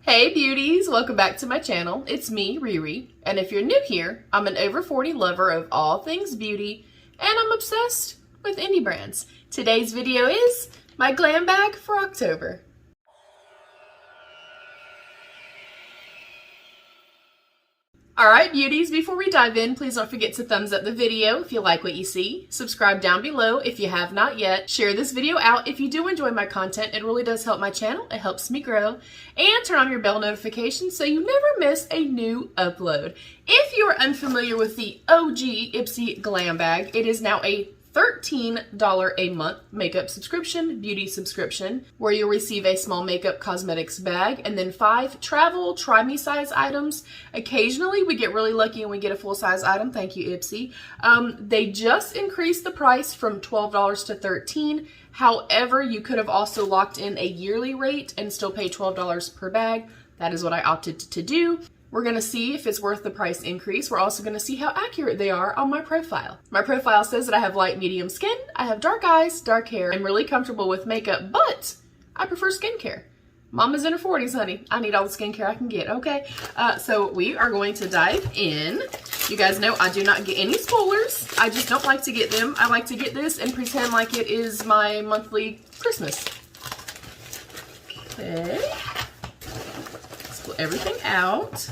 Hey beauties, welcome back to my channel. It's me, Riri, and if you're new here, I'm an over 40 lover of all things beauty, and I'm obsessed with indie brands. Today's video is my glam bag for October. Alright beauties, before we dive in, please don't forget to thumbs up the video if you like what you see. Subscribe down below if you have not yet. Share this video out if you do enjoy my content. It really does help my channel. It helps me grow. And turn on your bell notifications so you never miss a new upload. If you are unfamiliar with the OG Ipsy Glam bag, it is now a $13 a month makeup subscription, beauty subscription, where you'll receive a small makeup cosmetics bag and then 5 travel try me size items. Occasionally we get really lucky and we get a full size item. Thank you, Ipsy. They just increased the price from $12 to $13. However, you could have also locked in a yearly rate and still pay $12 per bag. That is what I opted to do. We're going to see if it's worth the price increase. We're also going to see how accurate they are on my profile. My profile says that I have light medium skin, I have dark eyes, dark hair. I'm really comfortable with makeup, but I prefer skincare. Mama's in her 40s, honey. I need all the skincare I can get, okay? So we are going to dive in. You guys know I do not get any spoilers. I just don't like to get them. I like to get this and pretend like it is my monthly Christmas. Okay. Split everything out.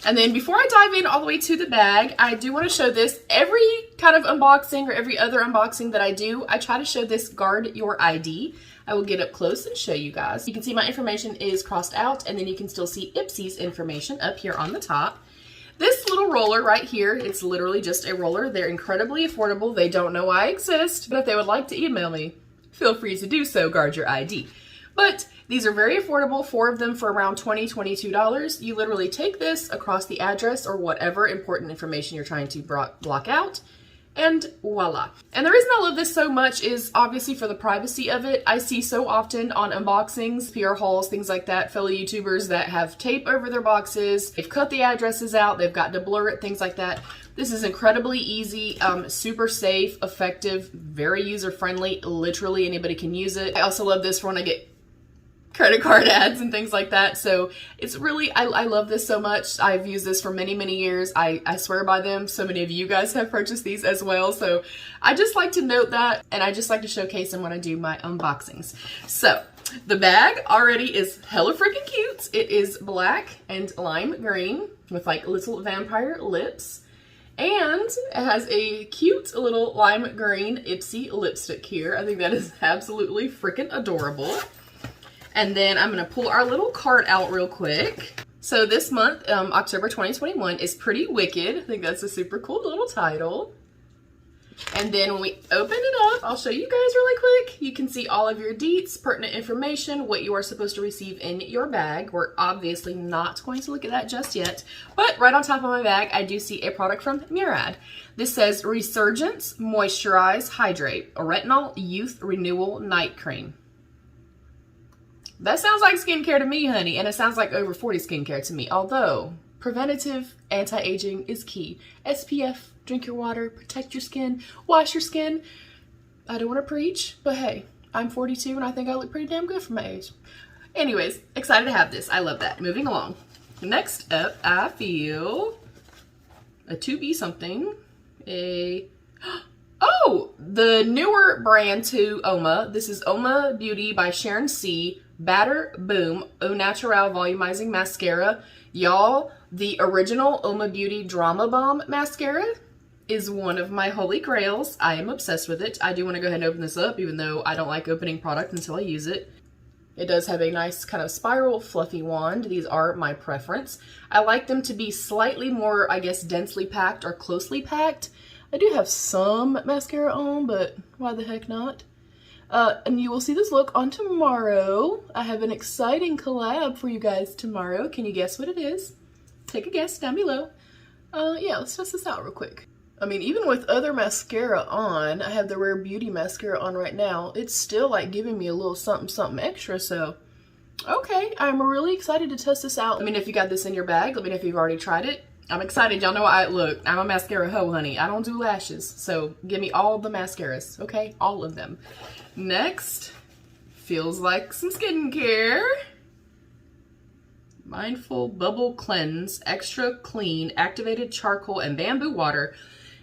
And then before I dive in all the way to the bag, I do want to show this. Every kind of unboxing or every other unboxing that I do, I try to show this guard your ID. I will get up close and show you guys. You can see my information is crossed out, and then you can still see Ipsy's information up here on the top. This little roller right here, it's literally just a roller. They're incredibly affordable. They don't know I exist, but if they would like to email me, feel free to do so, guard your ID. But these are very affordable, 4 of them for around $20, $22. You literally take this across the address or whatever important information you're trying to block out, and voila. And the reason I love this so much is obviously for the privacy of it. I see so often on unboxings, PR hauls, things like that, fellow YouTubers that have tape over their boxes, they've cut the addresses out, they've got to blur it, things like that. This is incredibly easy, super safe, effective, very user-friendly. Literally anybody can use it. I also love this for when I get credit card ads and things like that. So it's really, I love this so much. I've used this for many, many years. I swear by them. So many of you guys have purchased these as well. So I just like to note that, and I just like to showcase them when I do my unboxings. So the bag already is hella freaking cute. It is black and lime green with like little vampire lips. And it has a cute little lime green Ipsy lipstick here. I think that is absolutely freaking adorable. And then I'm going to pull our little cart out real quick. So this month, October 2021, is Pretty Wicked. I think that's a super cool little title. And then when we open it up, I'll show you guys really quick. You can see all of your deets, pertinent information, what you are supposed to receive in your bag. We're obviously not going to look at that just yet. But right on top of my bag, I do see a product from Murad. This says Resurgence Moisturize Hydrate, a Retinol Youth Renewal Night Cream. That sounds like skincare to me, honey, and it sounds like over 40 skincare to me, although preventative anti-aging is key. SPF, drink your water, protect your skin, wash your skin. I don't want to preach, but hey, I'm 42 and I think I look pretty damn good for my age. Anyways, excited to have this. I love that. Moving along. Next up, I feel a 2B something. Oh, the newer brand to Oma. This is Oma Beauty by Sharon C. Batter Boom Au Natural Volumizing Mascara. Y'all, the original Oma Beauty Drama Bomb Mascara is one of my holy grails. I am obsessed with it. I do want to go ahead and open this up, even though I don't like opening product until I use it. It does have a nice kind of spiral fluffy wand. These are my preference. I like them to be slightly more, I guess, densely packed or closely packed. I do have some mascara on, but why the heck not? And you will see this look on tomorrow. I have an exciting collab for you guys tomorrow. Can you guess what it is? Take a guess down below. Yeah, let's test this out real quick. I mean, even with other mascara on, I have the Rare Beauty mascara on right now, it's still like giving me a little something, something extra, so okay. I'm really excited to test this out. Let me know if you got this in your bag. Let me know if you've already tried it. I'm excited. Y'all know I'm a mascara hoe, honey. I don't do lashes, so give me all the mascaras, okay? All of them. Next, Feels like some skincare. Mindful Bubble Cleanse, extra clean, activated charcoal and bamboo water.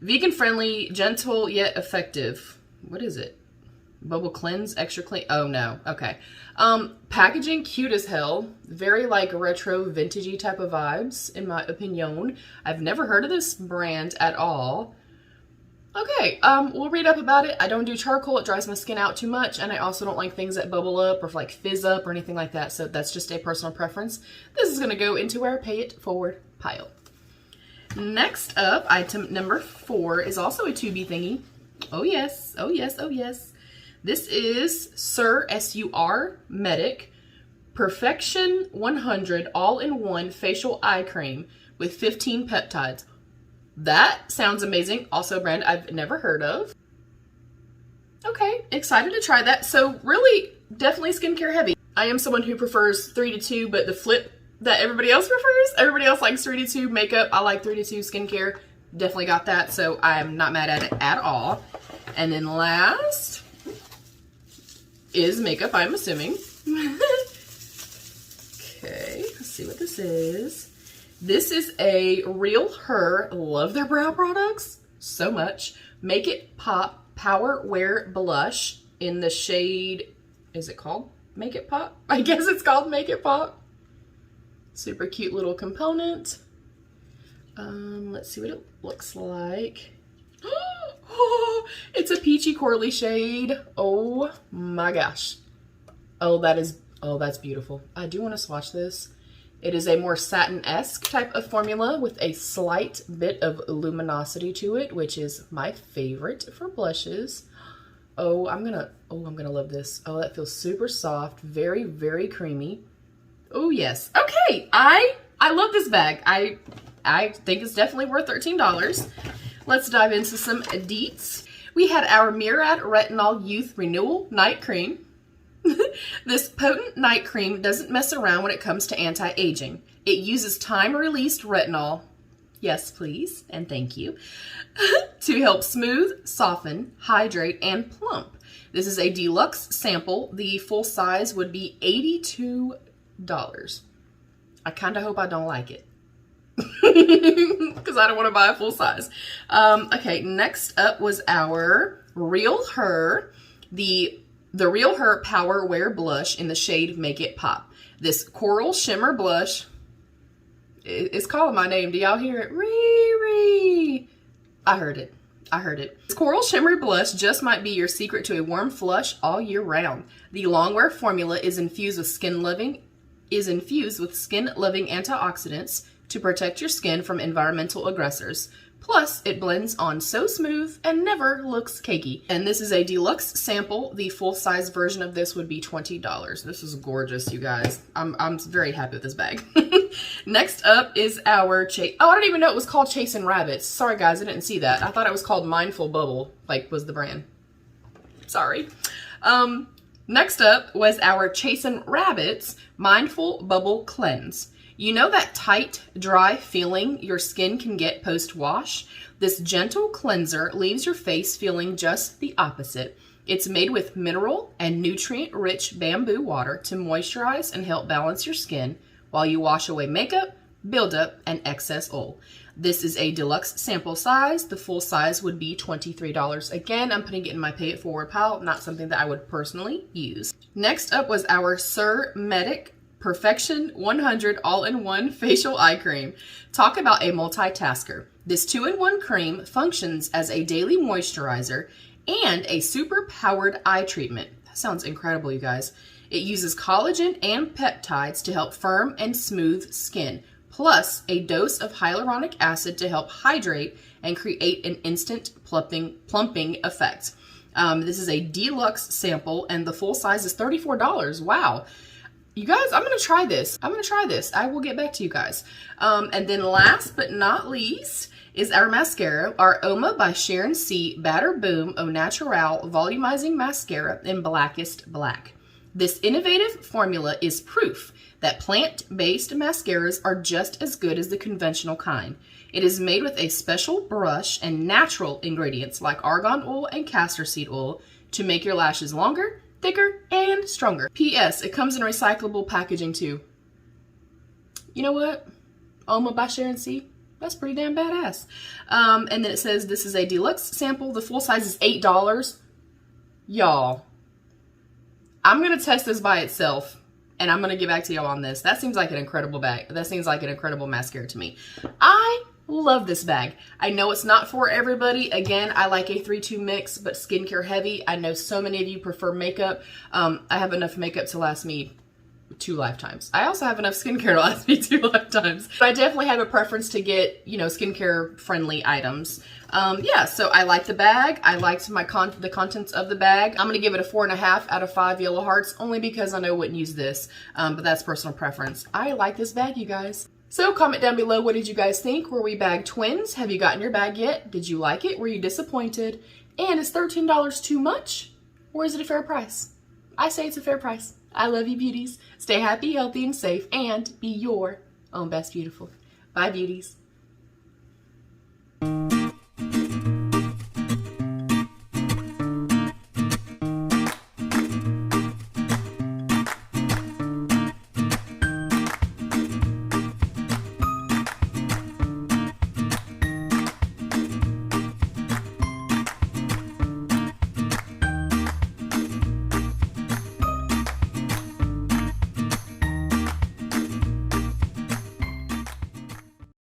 Vegan friendly, gentle yet effective. What is it? Bubble Cleanse, extra clean. Oh no, okay. Packaging cute as hell. Very like retro vintagey type of vibes in my opinion. I've never heard of this brand at all. Okay, we'll read up about it. I don't do charcoal, it dries my skin out too much, and I also don't like things that bubble up or like fizz up or anything like that, so that's just a personal preference. This is gonna go into our pay it forward pile. Next up, item number 4 is also a 2B thingy. Oh yes, oh yes, oh yes. This is Sur, S-U-R, Medic, Perfection 100 All-in-One Facial Eye Cream with 15 peptides. That sounds amazing. Also a brand I've never heard of. Okay, excited to try that. So really, definitely skincare heavy. I am someone who prefers 3 to 2, but the flip that everybody else prefers. Everybody else likes 3 to 2 makeup. I like 3 to 2 skincare. Definitely got that, so I'm not mad at it at all. And then last is makeup, I'm assuming. Okay, let's see what this is. This is a Real Her, love their brow products so much. Make It Pop Power Wear Blush in the shade, is it called Make It Pop? I guess it's called Make It Pop. Super cute little component. Let's see what it looks like. Oh, it's a peachy corally shade. Oh my gosh. Oh, that's beautiful. I do want to swatch this. It is a more satin-esque type of formula with a slight bit of luminosity to it, which is my favorite for blushes. Oh, I'm gonna love this. Oh, that feels super soft, very, very creamy. Oh yes. Okay, I love this bag. I think it's definitely worth $13. Let's dive into some deets. We had our Murad Retinol Youth Renewal Night Cream. This potent night cream doesn't mess around when it comes to anti-aging. It uses time-released retinol, yes please, and thank you, to help smooth, soften, hydrate, and plump. This is a deluxe sample. The full size would be $82. I kind of hope I don't like it. Because I don't want to buy a full size. Okay, next up was our Real Her, the Real Her Power Wear Blush in the shade Make It Pop. This coral shimmer blush, it's calling my name. Do y'all hear it? Riri. I heard it. I heard it. This coral shimmer blush just might be your secret to a warm flush all year round. The longwear formula is infused with skin-loving antioxidants to protect your skin from environmental aggressors. Plus, it blends on so smooth and never looks cakey. And this is a deluxe sample. The full-size version of this would be $20. This is gorgeous, you guys. I'm very happy with this bag. Next up is our oh, I don't even know it was called Chasing Rabbits. Sorry, guys, I didn't see that. I thought it was called Mindful Bubble, like was the brand. Sorry. Next up was our Chasing Rabbits Mindful Bubble Cleanse. You know that tight, dry feeling your skin can get post-wash? This gentle cleanser leaves your face feeling just the opposite. It's made with mineral and nutrient-rich bamboo water to moisturize and help balance your skin while you wash away makeup, buildup, and excess oil. This is a deluxe sample size. The full size would be $23. Again, I'm putting it in my pay it forward pile, not something that I would personally use. Next up was our Sur Medic Perfection 100 All-in-One Facial Eye Cream. Talk about a multitasker. This 2-in-1 cream functions as a daily moisturizer and a super powered eye treatment. That sounds incredible, you guys. It uses collagen and peptides to help firm and smooth skin, plus a dose of hyaluronic acid to help hydrate and create an instant plumping effect. This is a deluxe sample and the full size is $34. Wow. You guys, I'm going to try this. I will get back to you guys. And then last but not least is our mascara, our Oma by Sharon C. Batter Boom Au Natural Volumizing Mascara in Blackest Black. This innovative formula is proof that plant-based mascaras are just as good as the conventional kind. It is made with a special brush and natural ingredients like argan oil and castor seed oil to make your lashes longer, thicker and stronger. P.S. It comes in recyclable packaging too. You know what? Oma by Sharon C. That's pretty damn badass. And then it says this is a deluxe sample. The full size is $8. Y'all, I'm going to test this by itself. And I'm going to get back to y'all on this. That seems like an incredible bag. That seems like an incredible mascara to me. I love this bag. I know it's not for everybody. Again, I like a 3-2 mix, but skincare heavy. I know so many of you prefer makeup. I have enough makeup to last me 2 lifetimes. I also have enough skincare to last me 2 lifetimes. But I definitely have a preference to get, you know, skincare friendly items. Yeah, so I like the bag. I liked the contents of the bag. I'm going to give it a 4.5 out of 5 yellow hearts, only because I know I wouldn't use this, but that's personal preference. I like this bag, you guys. So comment down below, what did you guys think? Were we bag twins? Have you gotten your bag yet? Did you like it? Were you disappointed? And is $13 too much? Or is it a fair price? I say it's a fair price. I love you, beauties. Stay happy, healthy, and safe, and be your own best beautiful. Bye, beauties.